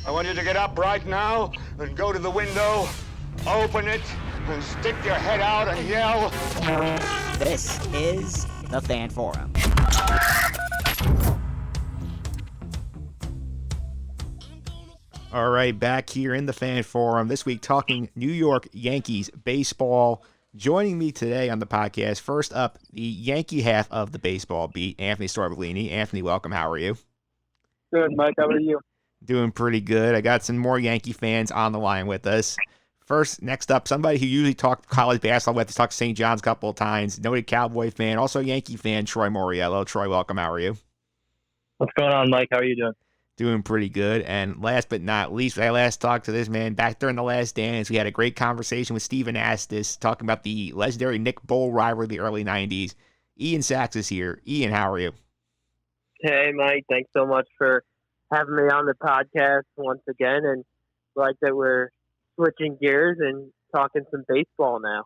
I want you to get up right now and go to the window, open it, and stick your head out and yell. This is the Fan Forum. All right, back here in the Fan Forum this week talking New York Yankees baseball. Joining me today on the podcast, first up, the Yankee half of the baseball beat, Anthony Sorbellini. Anthony, welcome. How are you? Good, Mike. How are you? Doing pretty good. I got some more Yankee fans on the line with us. First, next up, somebody who usually talked college basketball with, talked St. John's a couple of times, noted Cowboy fan, also Yankee fan, Troy Mauriello. Troy, welcome. How are you? What's going on, Mike? How are you doing? Doing pretty good. And last but not least, when I last talked to this man back during the Last Dance, we had a great conversation with Steven Astis talking about the legendary Nick Bull rivalry of the early 90s. Ian Sachs is here. Ian, how are you? Hey, Mike. Thanks so much for having me on the podcast once again. And like that we're switching gears and talking some baseball now.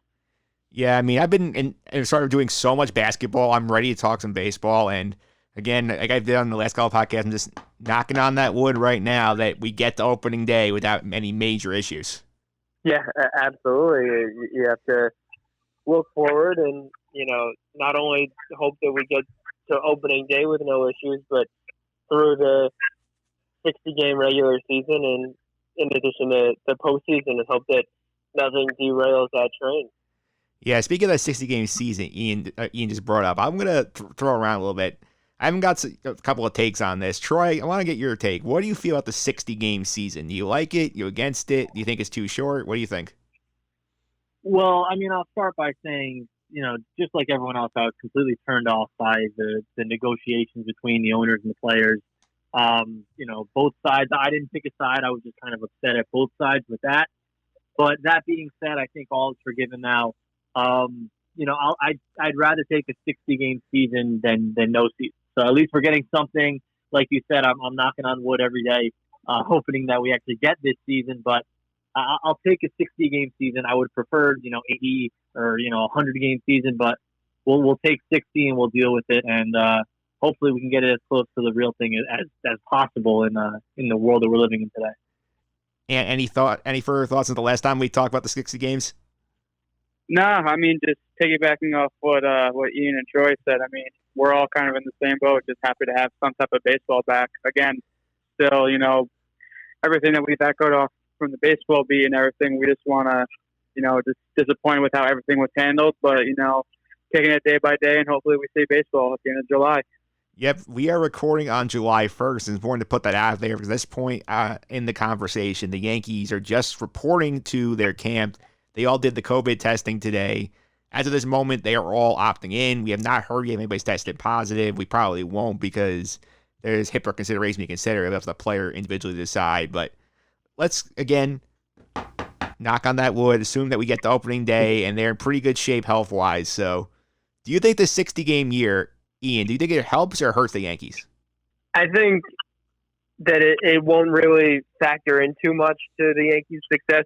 Yeah, I mean, I've been started doing so much basketball. I'm ready to talk some baseball. And again, like I did on the last couple of podcasts, I'm just knocking on that wood right now that we get to opening day without any major issues. Yeah, absolutely. You have to look forward and, not only hope that we get to opening day with no issues, but through the 60-game regular season and in addition to the postseason, and hope that nothing derails that train. Yeah, speaking of that 60-game season, Ian just brought up, I'm going to throw around a little bit. I haven't got a couple of takes on this. Troy, I want to get your take. What do you feel about the 60-game season? Do you like it? You against it? Do you think it's too short? What do you think? Well, I mean, I'll start by saying, just like everyone else, I was completely turned off by the negotiations between the owners and the players. Both sides, I didn't pick a side. I was just kind of upset at both sides with that. But that being said, I think all is forgiven now. I'd rather take a 60-game season than no season. So at least we're getting something. Like you said, I'm knocking on wood every day, hoping that we actually get this season. But I'll take a 60-game season. I would prefer, 80 or 100-game season. But we'll take 60 and we'll deal with it. And hopefully we can get it as close to the real thing as possible in the world that we're living in today. And any further thoughts on the last time we talked about the 60 games? No, I mean, just piggybacking off what Ian and Troy said. I mean, we're all kind of in the same boat, just happy to have some type of baseball back. Again, still, everything that we've echoed off from the baseball beat and everything, we just want to, just disappointed with how everything was handled. But, taking it day by day, and hopefully we see baseball at the end of July. Yep, we are recording on July 1st, and it's important to put that out there because at this point in the conversation, the Yankees are just reporting to their camp. They all did the COVID testing today. As of this moment, they are all opting in. We have not heard yet if anybody's tested positive. We probably won't because there's HIPAA consideration to consider. That's the player individually decide. But let's, again, knock on that wood, assume that we get to opening day, and they're in pretty good shape health-wise. So do you think the 60-game year, Ian, do you think it helps or hurts the Yankees? I think that it won't really factor in too much to the Yankees' success.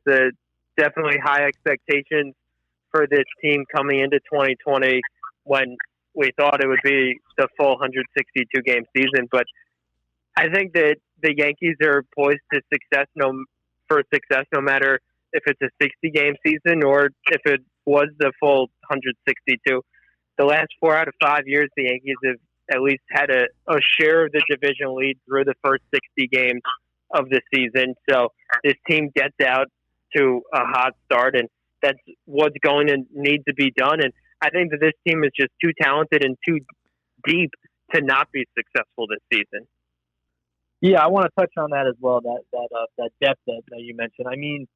Definitely high expectations for this team coming into 2020 when we thought it would be the full 162-game season. But I think that the Yankees are poised to success no matter if it's a 60-game season or if it was the full 162. The last 4 out of 5 years, the Yankees have at least had a share of the division lead through the first 60 games of the season. So this team gets out to a hot start, and that's what's going to need to be done. And I think that this team is just too talented and too deep to not be successful this season. Yeah, I want to touch on that as well, that depth that you mentioned. I mean,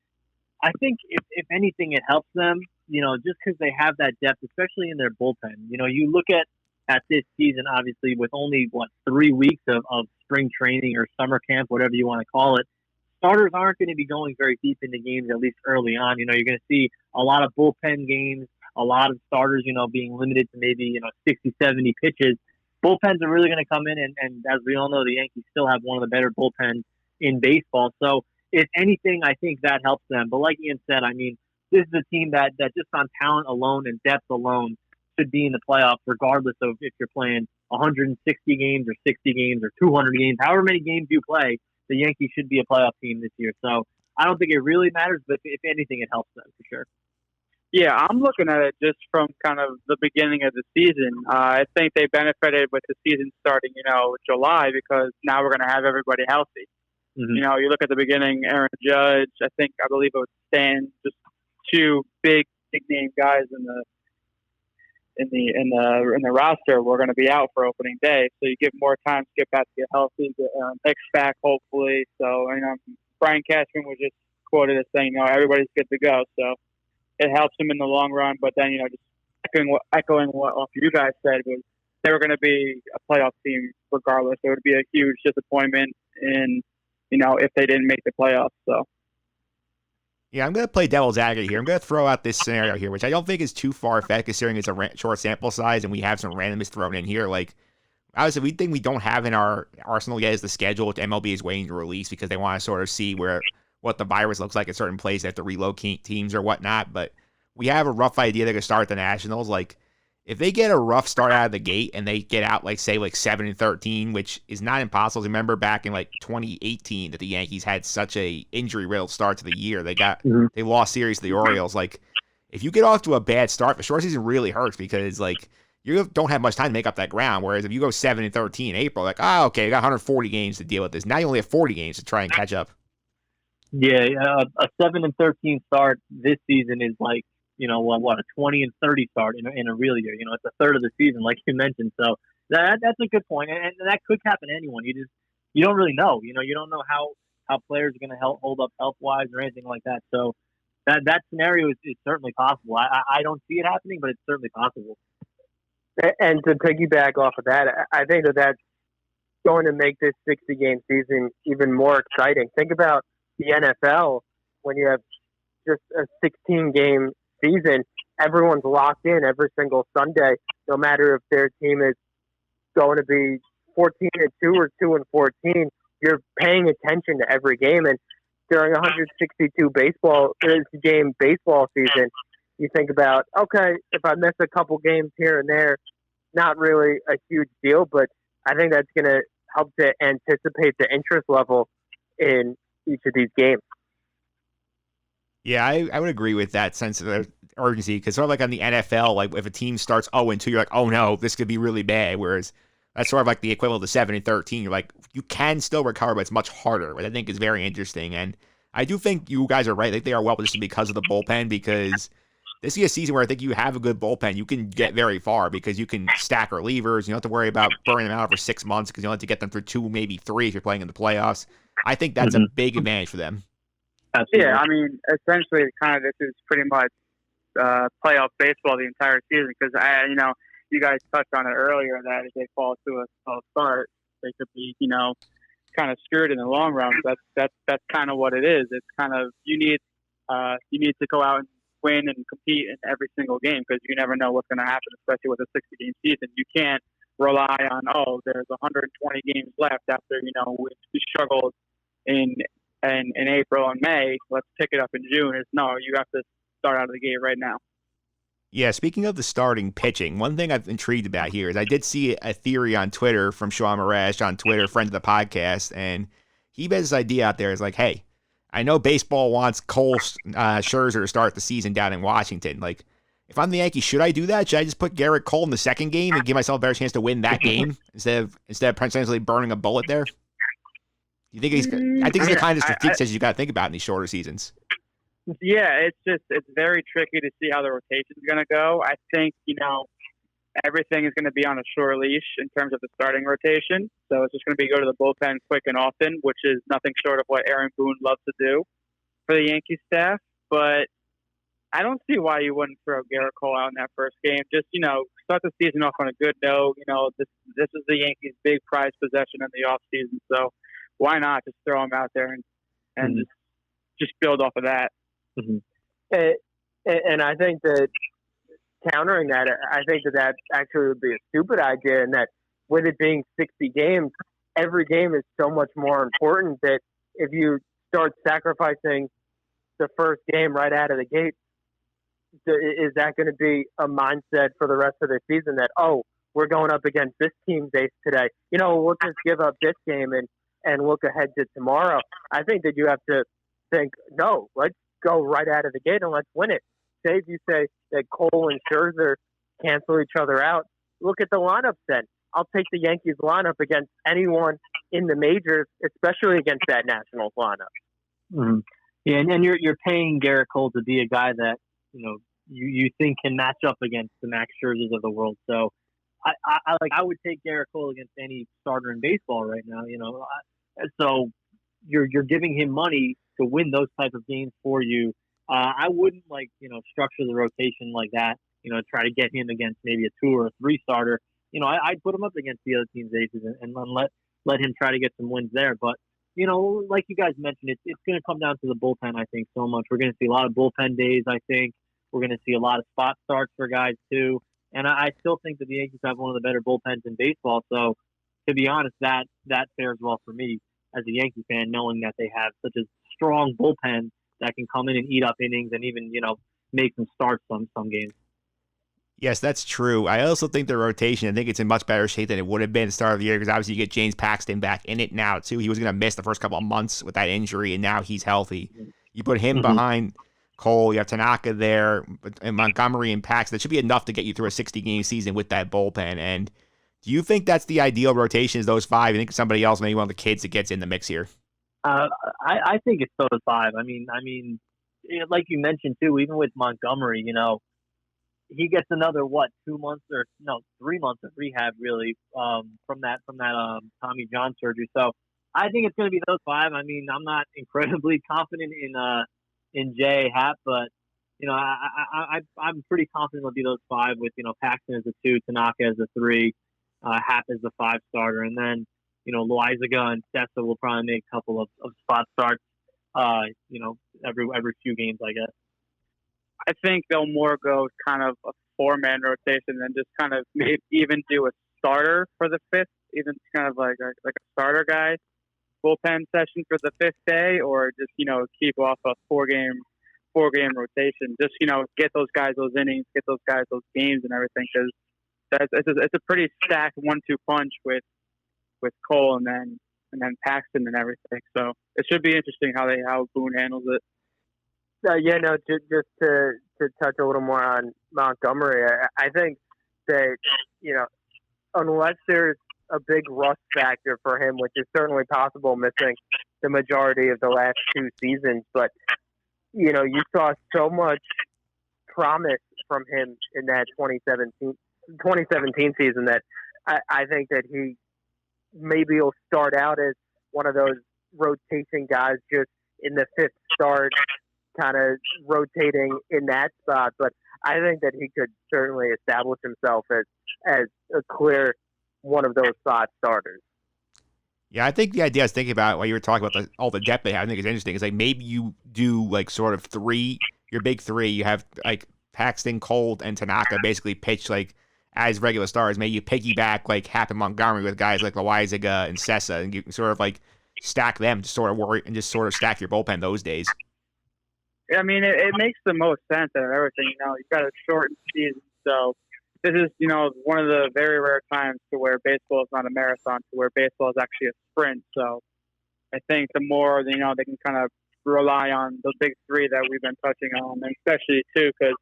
I think if anything, it helps them, just because they have that depth, especially in their bullpen. You look at this season, obviously, with only, 3 weeks of spring training or summer camp, whatever you want to call it. Starters aren't going to be going very deep into games, at least early on. You're going to see a lot of bullpen games, a lot of starters, being limited to maybe, 60, 70 pitches. Bullpens are really going to come in, and as we all know, the Yankees still have one of the better bullpens in baseball. So, if anything, I think that helps them. But like Ian said, I mean, this is a team that just on talent alone and depth alone should be in the playoffs, regardless of if you're playing 160 games or 60 games or 200 games, however many games you play. the Yankees should be a playoff team this year. So I don't think it really matters, but if anything, it helps them for sure. Yeah, I'm looking at it just from kind of the beginning of the season. I think they benefited with the season starting, July, because now we're going to have everybody healthy. Mm-hmm. You look at the beginning, Aaron Judge, I believe it was Stan, just two big name guys in the roster were going to be out for opening day. So you give more time to get back to get healthy, X-Fact hopefully. So Brian Cashman was just quoted as saying, everybody's good to go. So it helps them in the long run. But then, just echoing what you guys said was they were going to be a playoff team regardless. It would be a huge disappointment if they didn't make the playoffs. So. Yeah, I'm going to play devil's advocate here. I'm going to throw out this scenario here, which I don't think is too far-fetched considering it's a short sample size and we have some randomness thrown in here. Like, obviously, we think we don't have in our arsenal yet is the schedule, which MLB is waiting to release because they want to sort of see what the virus looks like at certain places. They have to relocate teams or whatnot. But we have a rough idea they're going to start the Nationals. Like, if they get a rough start out of the gate and they get out, 7-13, which is not impossible. Remember back in 2018 that the Yankees had such a injury-riddled start to the year. They lost series to the Orioles. If you get off to a bad start, the short season really hurts because you don't have much time to make up that ground. Whereas if you go 7-13 in April, okay, you got 140 games to deal with this. Now you only have 40 games to try and catch up. Yeah, a 7-13 start this season is a 20-30 start in a real year. It's a third of the season, like you mentioned. So that's a good point, and that could happen to anyone. You don't really know. You don't know how players are going to hold up health wise or anything like that. So that scenario is certainly possible. I don't see it happening, but it's certainly possible. And to piggyback off of that, I think that's going to make this 60-game season even more exciting. Think about the NFL when you have just a 16-game season. Everyone's locked in every single Sunday, no matter if their team is going to be 14-2 or 2-14. You're paying attention to every game, and during 162 game baseball season, you think about, okay, if I miss a couple games here and there, not really a huge deal, but I think that's going to help to anticipate the interest level in each of these games. Yeah, I would agree with that sense of urgency because sort of on the NFL, if a team starts 0-2, you're oh no, this could be really bad. Whereas that's sort of the equivalent of 7-13. You're you can still recover, but it's much harder, which I think is very interesting. And I do think you guys are right. I think they are well positioned because of the bullpen because this is a season where I think you have a good bullpen. You can get very far because you can stack relievers. You don't have to worry about burning them out for 6 months because you only have to get them for 2, maybe 3 if you're playing in the playoffs. I think that's a big advantage for them. Absolutely. Yeah, essentially, this is pretty much playoff baseball the entire season because you guys touched on it earlier that if they fall to a slow start, they could be kind of screwed in the long run. That's kind of what it is. It's kind of you need to go out and win and compete in every single game because you never know what's going to happen, especially with a 60-game season. You can't rely on there's 120 games left after we struggled in April and May. Let's pick it up in June. No, you have to start out of the gate right now. Yeah, speaking of the starting pitching, one thing I'm intrigued about here is I did see a theory on Twitter from Sean Marash on Twitter, friend of the podcast, and he has this idea out there is hey, I know baseball wants Cole Scherzer to start the season down in Washington. If I'm the Yankees, should I do that? Should I just put Garrett Cole in the second game and give myself a better chance to win that game instead of potentially burning a bullet there? You think I think he's the kind of statistics you got to think about in these shorter seasons. Yeah, it's very tricky to see how the rotation is going to go. I think, everything is going to be on a short leash in terms of the starting rotation. So it's just going to be go to the bullpen quick and often, which is nothing short of what Aaron Boone loves to do for the Yankees staff. But I don't see why you wouldn't throw Garrett Cole out in that first game. Just, start the season off on a good note. This is the Yankees' big prize possession in the offseason. So why not just throw him out there and just build off of that? Mm-hmm. And I think that countering that, I think that actually would be a stupid idea, and that with it being 60 games, every game is so much more important that if you start sacrificing the first game right out of the gate, is that going to be a mindset for the rest of the season that, we're going up against this team base today? We'll just give up this game and and look ahead to tomorrow. I think that you have to think, no, let's go right out of the gate and let's win it. Say if you say that Cole and Scherzer cancel each other out, look at the lineup then. I'll take the Yankees lineup against anyone in the majors, especially against that Nationals lineup. Mm-hmm. Yeah, and you're paying Garrett Cole to be a guy that you think can match up against the Max Scherzers of the world. So I would take Garrett Cole against any starter in baseball right now. So you're giving him money to win those type of games for you. I wouldn't structure the rotation like that. Try to get him against maybe a 2 or a 3 starter. I'd put him up against the other team's aces and let him try to get some wins there. But like you guys mentioned, it's going to come down to the bullpen. I think so much. We're going to see a lot of bullpen days. I think we're going to see a lot of spot starts for guys too. And I still think that the Yankees have one of the better bullpens in baseball. So to be honest, that fares well for me as a Yankee fan, knowing that they have such a strong bullpen that can come in and eat up innings and even make them start some games. Yes, that's true. I also think the rotation, I think it's in much better shape than it would have been at the start of the year because obviously you get James Paxton back in it now too. He was going to miss the first couple of months with that injury, and now he's healthy. You put him behind Cole, you have Tanaka there, and Montgomery and Paxton. That should be enough to get you through a 60-game season with that bullpen. And do you think that's the ideal rotation is those 5? You think somebody else, maybe one of the kids that gets in the mix here? I think it's those 5. I mean, like you mentioned too, even with Montgomery, he gets another 3 months of rehab really from that Tommy John surgery. So I think it's going to be those 5. I mean, I'm not incredibly confident in Jay Happ, but I'm pretty confident it'll be those 5 with Paxton as a 2, Tanaka as a 3, Happ as the 5 starter, and then Loizaga and Sessa will probably make a couple of spot starts every few games, I guess. I think they'll more go kind of a 4-man rotation than just kind of maybe even do a starter for the 5th, even kind of like a starter guy bullpen session for the 5th day, or just keep off a 4-game rotation. Just get those guys those innings, get those guys those games and everything, because it's a pretty stacked 1-2 punch with Cole and then Paxton and everything. So it should be interesting how Boone handles it. Just to touch a little more on Montgomery, I think that, unless there's a big rust factor for him, which is certainly possible, missing the majority of the last 2 seasons, but, you saw so much promise from him in that 2017 season that I think that he maybe will start out as one of those rotation guys just in the 5th start, kind of rotating in that spot, but I think that he could certainly establish himself as a clear one of those spot starters. Yeah, I think the idea I was thinking about while you were talking about all the depth they have, I think is interesting. Is like maybe you do like sort of 3, your big 3. You have like Paxton, Cole, and Tanaka basically pitch like as regular stars. Maybe you piggyback like Happ and Montgomery with guys like Loizaga and Sessa, and you can sort of like stack them to sort of worry and just sort of stack your bullpen those days. I mean, it makes the most sense out of everything. You've got a shortened season, so this is, one of the very rare times to where baseball is not a marathon, to where baseball is actually a sprint. So I think the more, they can kind of rely on the big 3 that we've been touching on, and especially, too, because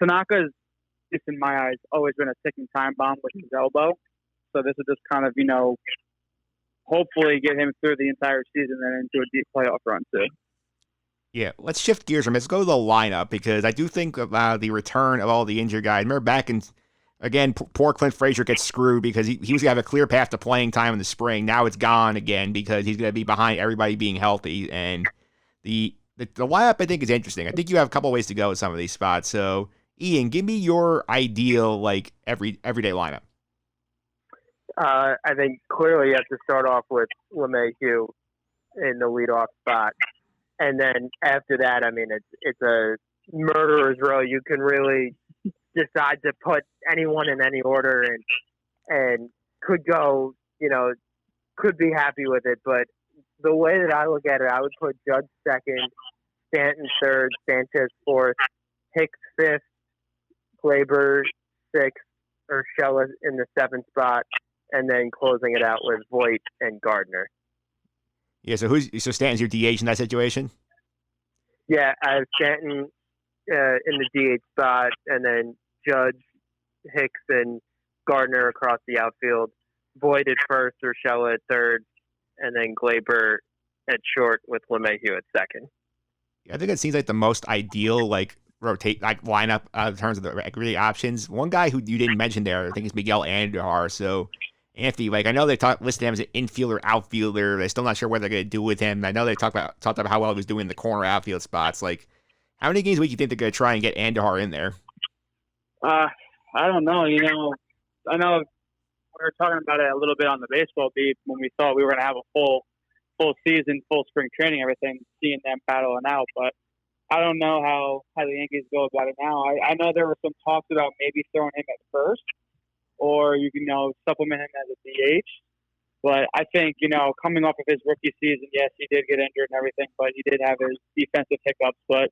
Tanaka's, at least in my eyes, always been a ticking time bomb with his elbow. So this will just kind of, hopefully get him through the entire season and into a deep playoff run, too. Yeah, let's shift gears from it. Let's go to the lineup, because I do think about the return of all the injured guys. Remember back in, again, poor Clint Frazier gets screwed because he was going to have a clear path to playing time in the spring. Now it's gone again because he's going to be behind everybody being healthy. And the lineup, I think, is interesting. I think you have a couple ways to go with some of these spots. So, Ian, give me your ideal, like, everyday lineup. I think clearly you have to start off with LeMahieu in the leadoff spot. And then after that, I mean, it's a murderer's row. You can really decide to put anyone in any order and could go, could be happy with it. But the way that I look at it, I would put Judge 2nd, Stanton 3rd, Sanchez 4th, Hicks 5th, Glaber 6th, Urshela in the 7th spot, and then closing it out with Voit and Gardner. Yeah, so Stanton's your DH in that situation? Yeah, I have Stanton in the DH spot, and then Judge, Hicks, and Gardner across the outfield. Boyd at first, Urshela at third, and then Glaber at short with LeMahieu at second. Yeah, I think it seems like the most ideal lineup in terms of the really options. One guy who you didn't mention there, I think, is Miguel Andujar. So, Anthony, like I know they listed him as an infielder, outfielder. They're still not sure what they're going to do with him. I know they talked about how well he was doing in the corner outfield spots. Like, how many games a week do you think they're going to try and get Andujar in there? I don't know. I know we were talking about it a little bit on the baseball beat when we thought we were going to have a full season, full spring training, everything, seeing them battling out. But I don't know how the Yankees go about it now. I know there were some talks about maybe throwing him at first, or you can supplement him as a DH. But I think coming off of his rookie season, yes, he did get injured and everything, but he did have his defensive hiccups. But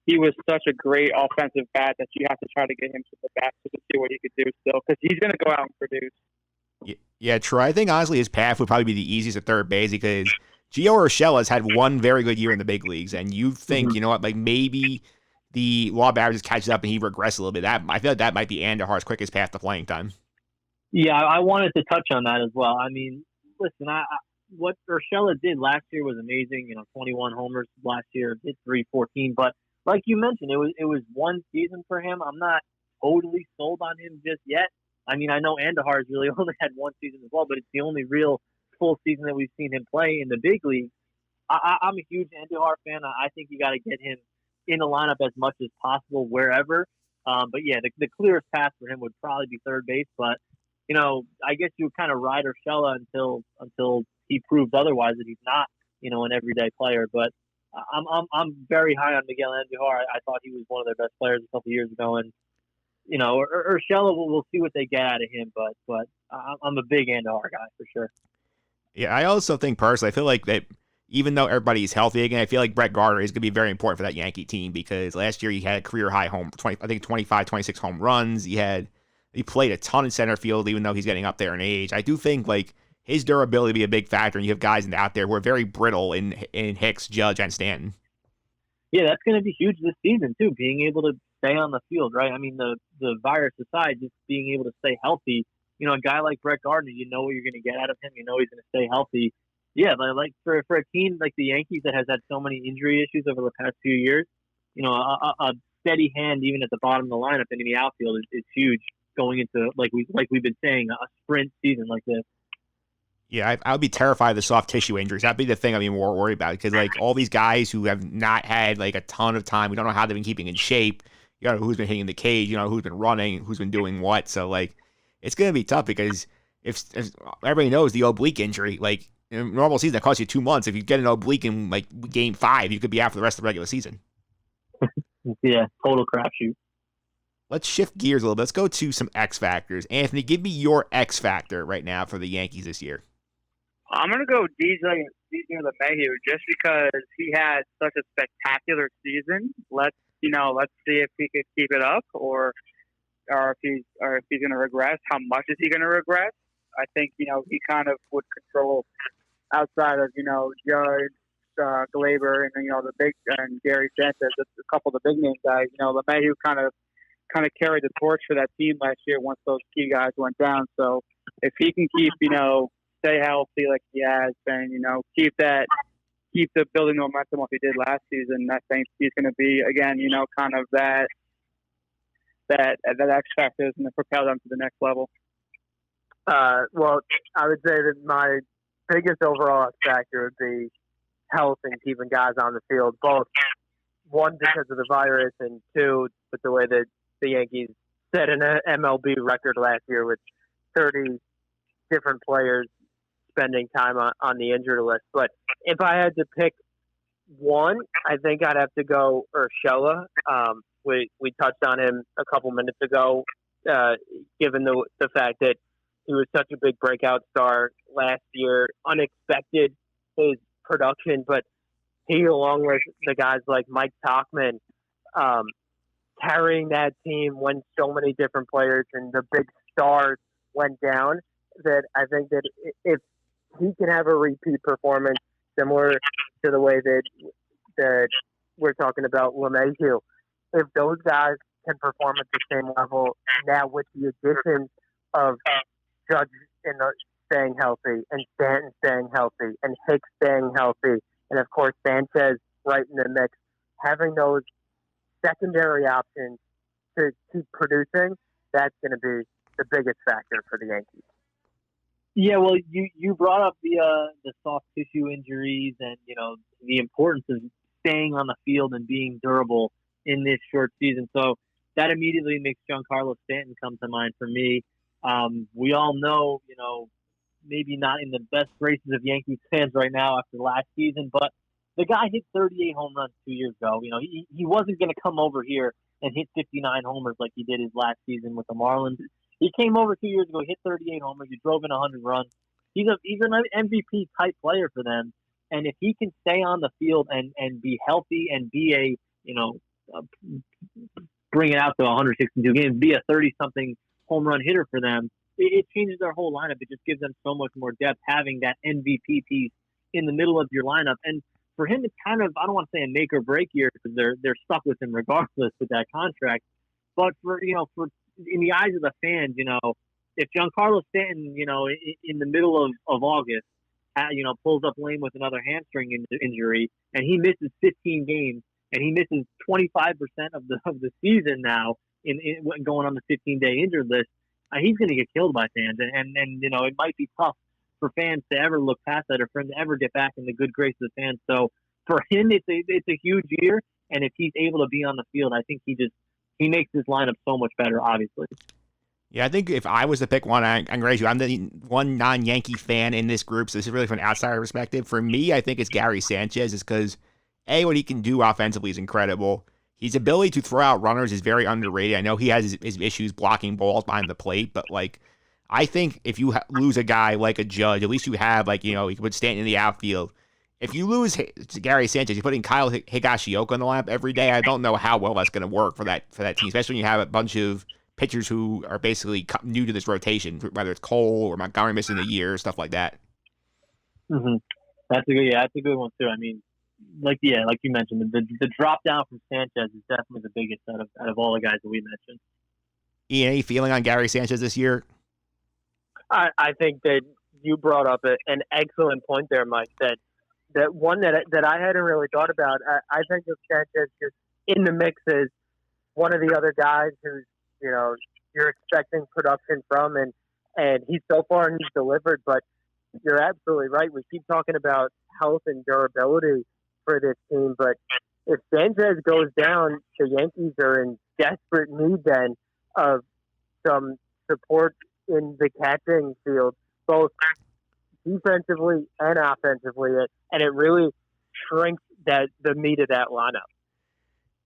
he was such a great offensive bat that you have to try to get him to the bat to see what he could do still, because he's going to go out and produce. Yeah, Troy. I think honestly his path would probably be the easiest at third base because Gio Reyna has had one very good year in the big leagues, and you think maybe the law of averages catches up and he regresses a little bit. I feel like that might be Andujar's quickest path to playing time. Yeah, I wanted to touch on that as well. I mean, listen, what Urshela did last year was amazing. 21 homers last year, hit 314. But like you mentioned, it was one season for him. I'm not totally sold on him just yet. I mean, I know Andujar's really only had one season as well, but it's the only real full season that we've seen him play in the big league. I'm a huge Andujar fan. I think you got to get him in the lineup as much as possible wherever. But yeah, the clearest path for him would probably be third base. But I guess you would kind of ride Urshela until he proves otherwise that he's not an everyday player. But I'm very high on Miguel Andujar. I thought he was one of their best players a couple years ago, and Urshela, we'll see what they get out of him. But I'm a big Andujar guy for sure. Yeah, I also think personally, I feel like that even though everybody's healthy again, I feel like Brett Gardner is going to be very important for that Yankee team because last year he had a career high 25, 26 home runs. He played a ton in center field, even though he's getting up there in age. I do think like his durability will be a big factor, and you have guys out there who are very brittle in Hicks, Judge, and Stanton. Yeah, that's going to be huge this season too. Being able to stay on the field, right? I mean, the virus aside, just being able to stay healthy. A guy like Brett Gardner, you know what you're going to get out of him. You know he's going to stay healthy. Yeah, but like for a team like the Yankees that has had so many injury issues over the past few years, a steady hand even at the bottom of the lineup and in the outfield is huge going into like we've been saying a sprint season like this. Yeah, I would be terrified of the soft tissue injuries. That'd be the thing I'd be more worried about because like all these guys who have not had like a ton of time, we don't know how they've been keeping in shape. Who's been hitting the cage, who's been running, who's been doing what. So like it's going to be tough because if everybody knows the oblique injury, like in a normal season, that costs you 2 months. If you get an oblique in like game 5, you could be out for the rest of the regular season. Yeah, total crapshoot. Let's shift gears a little bit. Let's go to some X factors. Anthony, give me your X factor right now for the Yankees this year. I'm going to go DJ LeMahieu just because he had such a spectacular season. Let's see if he could keep it up or if he's going to regress. How much is he going to regress? I think he kind of would control outside of Judge, Glaber, and the big and Gary Sanchez, a couple of the big name guys. LeMahieu kind of carried the torch for that team last year once those key guys went down. So if he can keep stay healthy like he has, and keep the building momentum like he did last season, I think he's going to be again kind of that X factor is going to propel them to the next level. Well, I would say that my biggest overall X factor would be health and keeping guys on the field, both one because of the virus and two with the way that the Yankees set an MLB record last year with 30 different players spending time on the injured list. But if I had to pick one, I think I'd have to go Urshela. We touched on him a couple minutes ago, given the fact that he was such a big breakout star last year, unexpected his production, but he, along with the guys like Mike Tauchman, carrying that team when so many different players and the big stars went down, that I think that if he can have a repeat performance similar to the way that we're talking about LeMahieu. If those guys can perform at the same level now with the addition of Judge staying healthy and Stanton staying healthy and Hicks staying healthy and, of course, Sanchez right in the mix, having those secondary options to keep producing, that's going to be the biggest factor for the Yankees. Yeah, well, you brought up the soft tissue injuries and, the importance of staying on the field and being durable in this short season. So that immediately makes Giancarlo Stanton come to mind for me. We all know, maybe not in the best graces of Yankees fans right now after last season, but the guy hit 38 home runs 2 years ago. He wasn't going to come over here and hit 59 homers like he did his last season with the Marlins. He came over 2 years ago, hit 38 homers, he drove in 100 runs. He's an MVP type player for them. And if he can stay on the field and be healthy and be bring it out to 162 games, be a 30-something home run hitter for them, it changes their whole lineup. It just gives them so much more depth having that MVP piece in the middle of your lineup. And for him, it's kind of, I don't want to say a make or break year because they're stuck with him regardless with that contract. But for in the eyes of the fans, if Giancarlo Stanton, in the middle of August, pulls up lame with another hamstring injury and he misses 15 games and he misses 25% of the season now in going on the 15-day injured list, he's going to get killed by fans. And it might be tough for fans to ever look past that or for him to ever get back in the good graces of fans. So for him, it's a huge year. And if he's able to be on the field, I think he makes his lineup so much better, obviously. Yeah, I think if I was to pick one, I'm the one non-Yankee fan in this group, so this is really from an outsider perspective. For me, I think it's Gary Sanchez, just because, what he can do offensively is incredible. His ability to throw out runners is very underrated. I know he has his issues blocking balls behind the plate, but, I think if you lose a guy like a Judge, at least you have, you can put Stanton in the outfield. If you lose Gary Sanchez, you're putting Kyle Higashioka in the lineup every day. I don't know how well that's going to work for that team, especially when you have a bunch of pitchers who are basically new to this rotation, whether it's Cole or Montgomery missing a year, stuff like that. Mm-hmm. That's a good one too. I mean, like you mentioned, the drop down from Sanchez is definitely the biggest out of all the guys that we mentioned. Ian, any feeling on Gary Sanchez this year? I think that you brought up an excellent point there, Mike. That one that I hadn't really thought about. I think of Sanchez just in the mix as one of the other guys who's you're expecting production from, and he's so far he's delivered. But you're absolutely right. We keep talking about health and durability for this team, but if Sanchez goes down, the Yankees are in desperate need then of some support in the catching field, both defensively and offensively, and it really shrinks the meat of that lineup.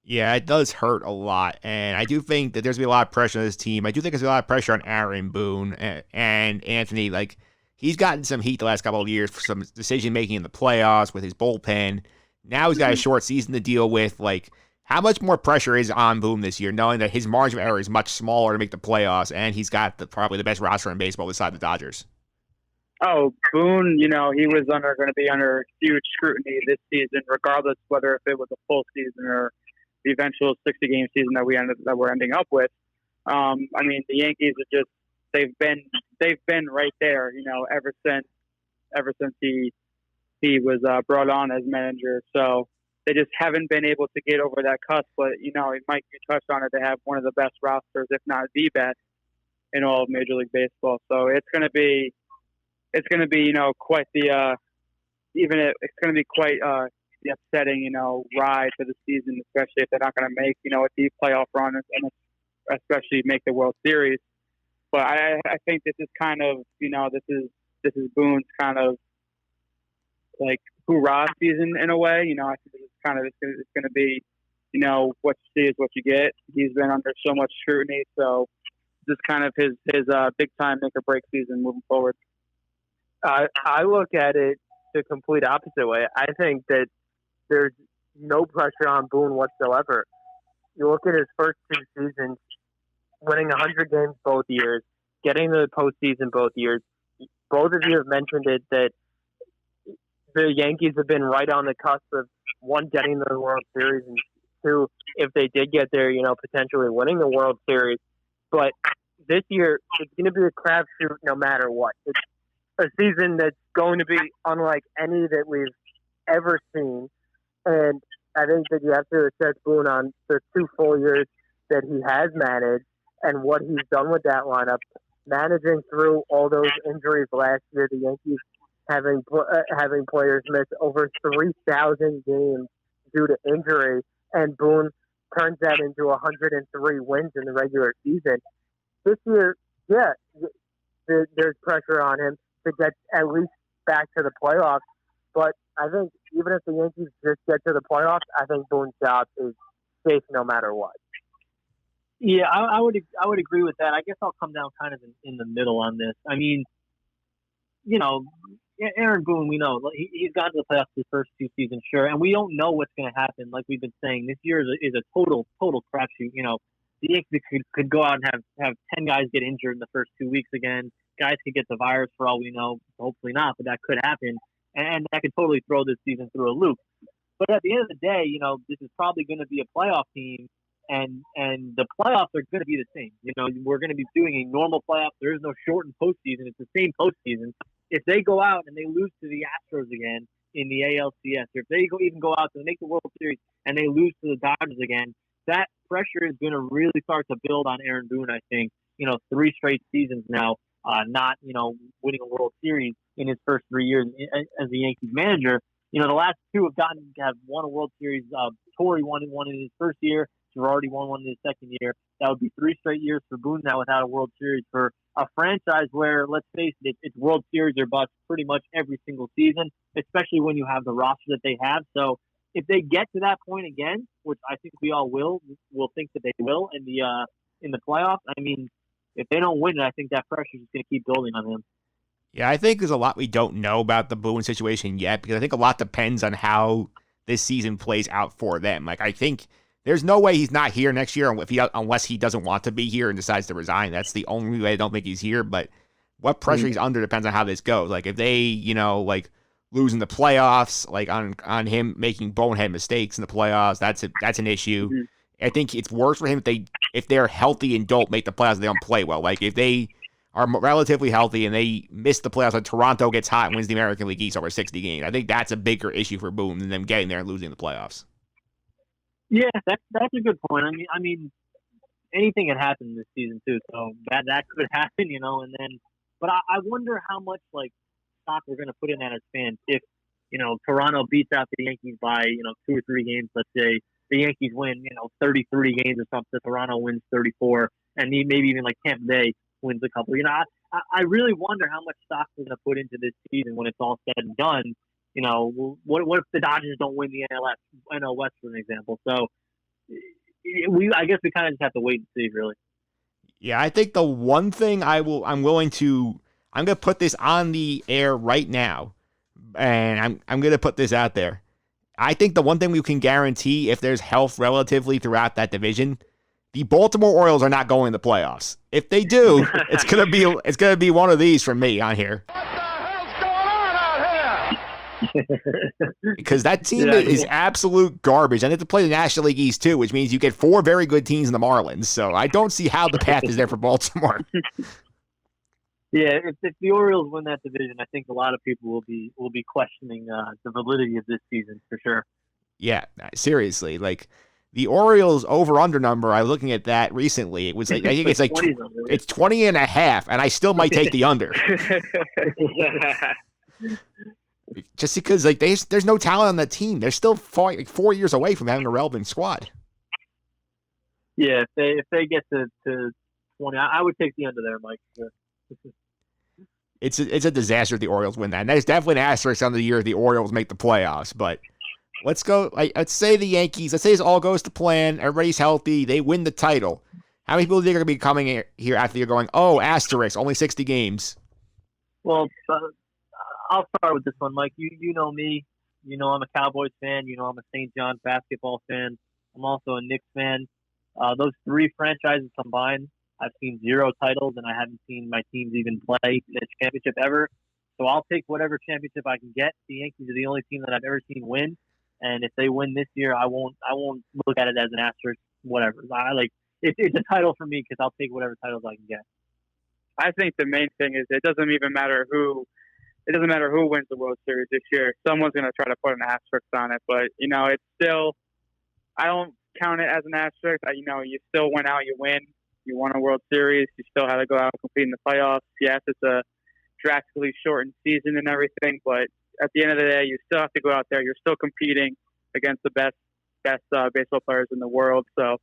Yeah, it does hurt a lot, and I do think that there's going to be a lot of pressure on this team. I do think there's a lot of pressure on Aaron Boone and Anthony. He's gotten some heat the last couple of years for some decision-making in the playoffs with his bullpen. Now he's got a short season to deal with. How much more pressure is on Boone this year, knowing that his margin of error is much smaller to make the playoffs, and he's got probably the best roster in baseball beside the Dodgers? Oh, Boone, he was going to be under huge scrutiny this season, regardless whether if it was a full season or the eventual 60-game season that we're ending up with. The Yankees are just they've been right there, ever since he was brought on as manager. So they just haven't been able to get over that cusp. But Mike, you touched on it. They have one of the best rosters, if not the best, in all of Major League Baseball. So it's going to be quite the the upsetting ride for the season, especially if they're not going to make a deep playoff run and especially make the World Series. But I think this is kind of this is Boone's kind of hoorah season in a way. I think this is it's going to be what you see is what you get. He's been under so much scrutiny, so this is kind of his big time make or break season moving forward. I look at it the complete opposite way. I think that there's no pressure on Boone whatsoever. You look at his first two seasons, winning 100 games both years, getting to the postseason both years. Both of you have mentioned it, that the Yankees have been right on the cusp of, one, getting to the World Series, and two, if they did get there, potentially winning the World Series. But this year, it's going to be a crapshoot no matter what. It's a season that's going to be unlike any that we've ever seen. And I think that you have to assess Boone on the 2 full years that he has managed and what he's done with that lineup, managing through all those injuries last year. The Yankees having players miss over 3,000 games due to injury, and Boone turns that into 103 wins in the regular season. This year, there's pressure on him to get at least back to the playoffs. But I think even if the Yankees just get to the playoffs, I think Boone's job is safe no matter what. Yeah, I would agree with that. I guess I'll come down kind of in the middle on this. I mean, Aaron Boone, we know he's gotten to the playoffs his first 2 seasons, sure, and we don't know what's going to happen. Like we've been saying, this year is a total crapshoot. The Yankees could go out and have 10 guys get injured in the first 2 weeks again. Guys could get the virus for all we know. Hopefully not, but that could happen, and that could totally throw this season through a loop. But at the end of the day, this is probably going to be a playoff team, and the playoffs are going to be the same. We're going to be doing a normal playoff. There is no shortened postseason. It's the same postseason. If they go out and they lose to the Astros again in the ALCS, or if they even go out to make the World Series and they lose to the Dodgers again, that pressure is going to really start to build on Aaron Boone, I think. 3 straight seasons now, not, winning a World Series in his first 3 years as the Yankees manager. The last 2 have won a World Series. Torrey won in his first year. Girardi won one in his second year. That would be 3 straight years for Boone now without a World Series for a franchise where, let's face it, it's World Series or bust pretty much every single season, especially when you have the roster that they have. So if they get to that point again, which I think we all will think that they will in the playoffs, I mean, if they don't win it, I think that pressure is just going to keep building on them. Yeah, I think there's a lot we don't know about the Boone situation yet, because I think a lot depends on how this season plays out for them. Like, I think there's no way he's not here next year unless he doesn't want to be here and decides to resign. That's the only way I don't think he's here. But what pressure he's under depends on how this goes. Like, if they, losing the playoffs, like on him making bonehead mistakes in the playoffs, that's an issue. Mm-hmm. I think it's worse for him if they're healthy and don't make the playoffs and they don't play well. Like, if they are relatively healthy and they miss the playoffs, like Toronto gets hot and wins the American League East over 60 games, I think that's a bigger issue for Boone than them getting there and losing the playoffs. Yeah, that's a good point. I mean, anything can happen this season too, so that could happen, and then. But I wonder how much stock we're going to put in that as fans. If Toronto beats out the Yankees by 2 or 3 games, let's say the Yankees win 33 games or something, Toronto wins 34, and maybe even Tampa Bay wins a couple. I really wonder how much stock we're going to put into this season when it's all said and done. What if the Dodgers don't win the NL West, for an example? So I guess we kind of just have to wait and see, really. Yeah, I think the one thing I'm going to put this on the air right now, and I'm going to put this out there. I think the one thing we can guarantee, if there's health relatively throughout that division, the Baltimore Orioles are not going to the playoffs. If they do, it's gonna be one of these from me on here. Because that team is absolute garbage. And they have to play the National League East too, which means you get 4 very good teams in the Marlins. So I don't see how the path is there for Baltimore. Yeah, if the Orioles win that division, I think a lot of people will be questioning the validity of this season for sure. Yeah, seriously, the Orioles over-under number, I was looking at that recently. It was I think it's it's 20.5, and I still might take the under. Just because there's no talent on that team. They're still 4 years away from having a relevant squad. Yeah, if they get to 20, I would take the under there, Mike. It's a disaster if the Orioles win that. And there's definitely an asterisk on the year if the Orioles make the playoffs. But let's go. Let's say the Yankees. Let's say this all goes to plan. Everybody's healthy. They win the title. How many people do you think are going to be coming here after you're going, oh, asterisk, only 60 games? Well, I'll start with this one, Mike. You know me. I'm a Cowboys fan. I'm a St. John's basketball fan. I'm also a Knicks fan. Those 3 franchises combined, I've seen 0 titles, and I haven't seen my teams even play in a championship ever. So I'll take whatever championship I can get. The Yankees are the only team that I've ever seen win, and if they win this year, I won't look at it as an asterisk. Whatever. It's a title for me because I'll take whatever titles I can get. I think the main thing is it doesn't matter who wins the World Series this year. Someone's going to try to put an asterisk on it, but it's still. I don't count it as an asterisk. You still went out, you win, you won a World Series, you still had to go out and compete in the playoffs. Yes, it's a drastically shortened season and everything, but at the end of the day, you still have to go out there. You're still competing against the best baseball players in the world. So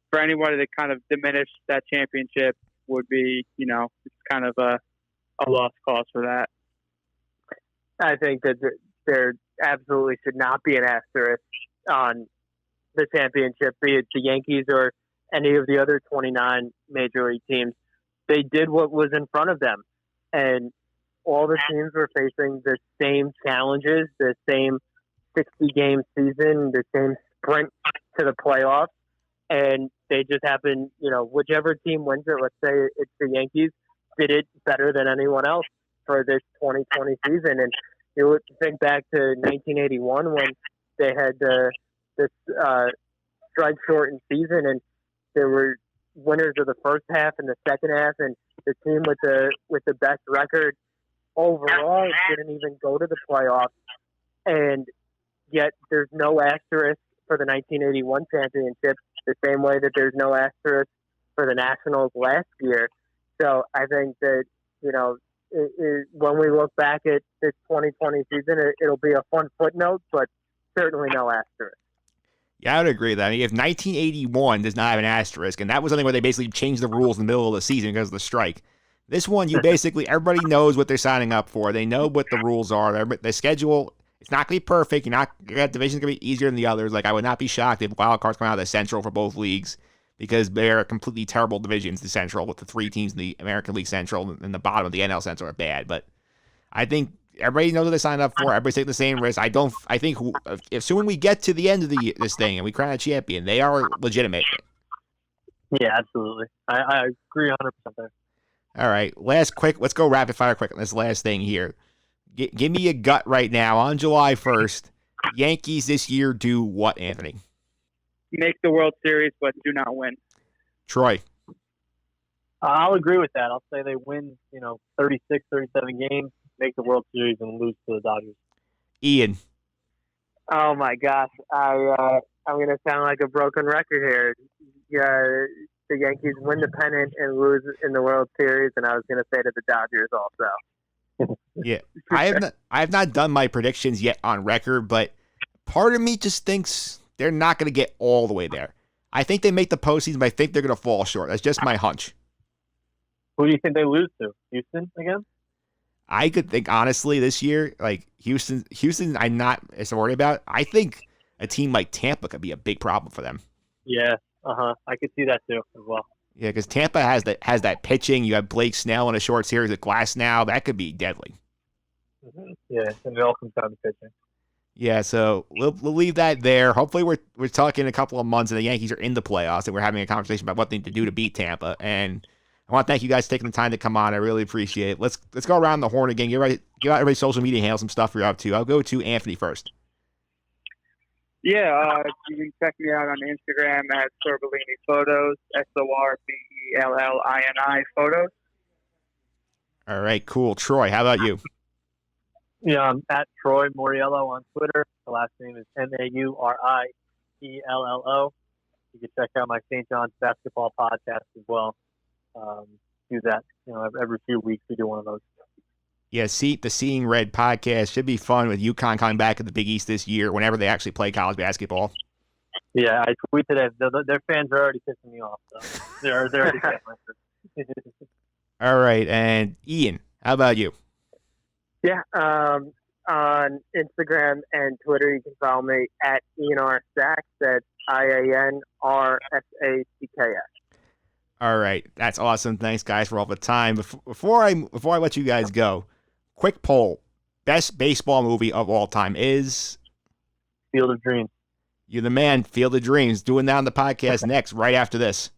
for anybody to kind of diminish that championship would be, it's kind of a lost cause for that. I think that there absolutely should not be an asterisk on the championship, be it the Yankees or any of the other 29 major league teams. They did what was in front of them, and all the teams were facing the same challenges, the same 60-game season, the same sprint to the playoffs, and they just happened, whichever team wins it, let's say it's the Yankees, did it better than anyone else for this 2020 season. And you would think back to 1981 when they had this strike-shortened season, and there were winners of the first half and the second half, and the team with the best record overall didn't even go to the playoffs. And yet there's no asterisk for the 1981 championship, the same way that there's no asterisk for the Nationals last year. So I think that, when we look back at this 2020 season, it'll be a fun footnote, but certainly no asterisk. Yeah, I would agree with that. I mean, if 1981 does not have an asterisk, and that was something where they basically changed the rules in the middle of the season because of the strike. This one, everybody knows what they're signing up for. They know what the rules are. The schedule, it's not going to be perfect. That division's going to be easier than the others. Like, I would not be shocked if wild cards come out of the Central for both leagues because they're completely terrible divisions, the Central, with the three teams in the American League Central and the bottom of the NL Central are bad. But I think everybody knows what they signed up for. Everybody's taking the same risk. I think assuming we get to the end of this thing and we crown a champion, they are legitimate. Yeah, absolutely. I agree 100% there. All right, let's go rapid fire quick on this last thing here. Give me a gut right now on July 1st. Yankees this year do what, Anthony? Make the World Series, but do not win. Troy? I'll agree with that. I'll say they win, 36, 37 games, make the World Series, and lose to the Dodgers. Ian? Oh, my gosh. I'm going to sound like a broken record here. Yeah, the Yankees win the pennant and lose in the World Series, and I was going to say to the Dodgers also. Yeah, I have not done my predictions yet on record, but part of me just thinks they're not going to get all the way there. I think they make the postseason, but I think they're going to fall short. That's just my hunch. Who do you think they lose to? Houston again? I could think, honestly, this year, like Houston, I'm not as worried about. I think a team like Tampa could be a big problem for them. Yeah, I could see that too as well. Yeah, because Tampa has that pitching. You have Blake Snell in a short series with Glass now. That could be deadly. Mm-hmm. Yeah, and it all comes down to pitching. Yeah, so we'll leave that there. Hopefully we're talking in a couple of months and the Yankees are in the playoffs and we're having a conversation about what they need to do to beat Tampa. And I want to thank you guys for taking the time to come on. I really appreciate it. Let's go around the horn again. Give out everybody's social media handle, some stuff you're up to. I'll go to Anthony first. Yeah, you can check me out on Instagram at Sorbellini Photos, Sorbellini Photos. All right, cool. Troy, how about you? Yeah, I'm at Troy Mauriello on Twitter. The last name is Mauriello. You can check out my St. John's basketball podcast as well. Do that, every few weeks we do one of those. Yeah, the Seeing Red podcast should be fun with UConn coming back at the Big East this year whenever they actually play college basketball. Yeah, I tweeted it. Their fans are already pissing me off. So they're already All right, and Ian, how about you? Yeah, on Instagram and Twitter, you can follow me at Ian R. Sacks. That's IANRSACKS. All right, that's awesome. Thanks, guys, for all the time. Before I let you guys go, quick poll: best baseball movie of all time is Field of Dreams. You're the man. Field of Dreams. Doing that on the podcast next, right after this.